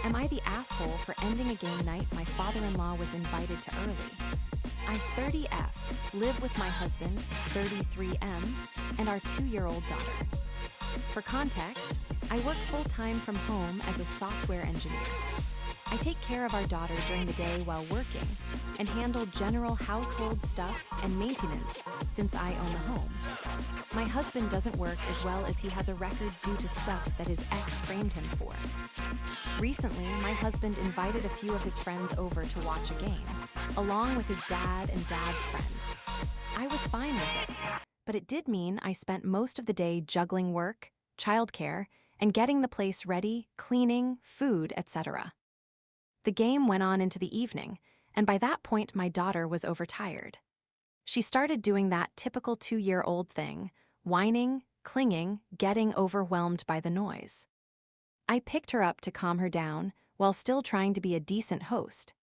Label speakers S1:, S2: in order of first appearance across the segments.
S1: Am I the asshole for ending a game night my father-in-law was invited to early? I 30F, live with my husband, 33M, and our 2-year-old daughter. For context, I work full-time from home as a software engineer. I take care of our daughter during the day while working and handle general household stuff and maintenance since I own the home. My husband doesn't work as well as he has a record due to stuff that his ex framed him for. Recently, my husband invited a few of his friends over to watch a game, along with his dad and dad's friend. I was fine with it, but it did mean I spent most of the day juggling work, childcare, and getting the place ready, cleaning, food, etc. The game went on into the evening, and by that point my daughter was overtired. She started doing that typical 2-year-old thing, whining, clinging, getting overwhelmed by the noise. I picked her up to calm her down while still trying to be a decent host.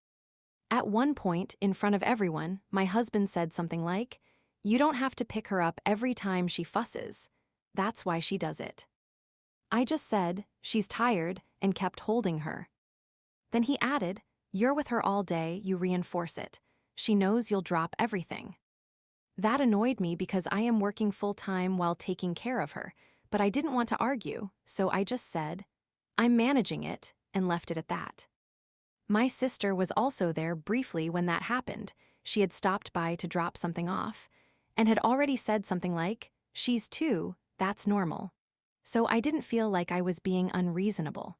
S1: At one point, in front of everyone, my husband said something like, "You don't have to pick her up every time she fusses. That's why she does it." I just said, "She's tired," and kept holding her. Then he added, "You're with her all day, you reinforce it. She knows you'll drop everything." That annoyed me because I am working full-time while taking care of her, but I didn't want to argue, so I just said, "I'm managing it," and left it at that. My sister was also there briefly when that happened. She had stopped by to drop something off, and had already said something like, "She's 2, that's normal." So I didn't feel like I was being unreasonable.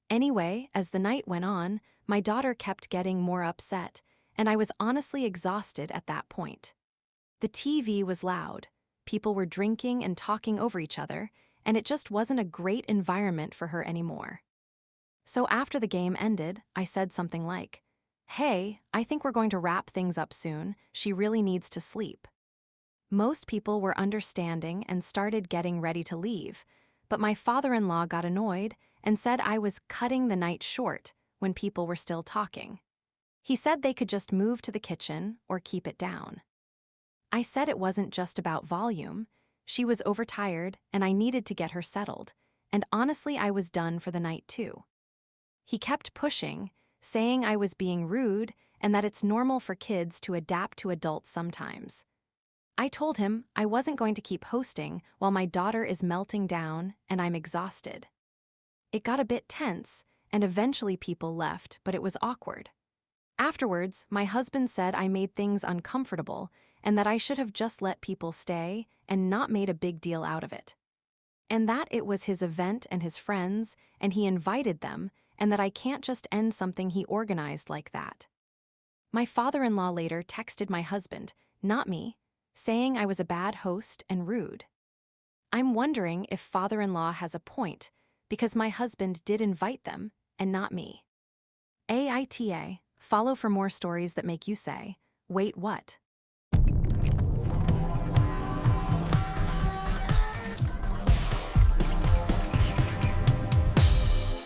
S1: Anyway, as the night went on, my daughter kept getting more upset, and I was honestly exhausted at that point. The TV was loud, people were drinking and talking over each other, and it just wasn't a great environment for her anymore. So after the game ended, I said something like, "Hey, I think we're going to wrap things up soon, she really needs to sleep." Most people were understanding and started getting ready to leave, but my father-in-law got annoyed and said I was cutting the night short when people were still talking. He said they could just move to the kitchen or keep it down. I said it wasn't just about volume. She was overtired and I needed to get her settled, and honestly I was done for the night too. He kept pushing, saying I was being rude and that it's normal for kids to adapt to adults sometimes. I told him I wasn't going to keep hosting while my daughter is melting down and I'm exhausted. It got a bit tense, and eventually people left, but it was awkward. Afterwards, my husband said I made things uncomfortable and that I should have just let people stay and not made a big deal out of it. And that it was his event and his friends, and he invited them, and that I can't just end something he organized like that. My father-in-law later texted my husband, not me, saying I was a bad host and rude. I'm wondering if father-in-law has a point, because my husband did invite them, and not me. AITA, follow for more stories that make you say, "Wait, what?"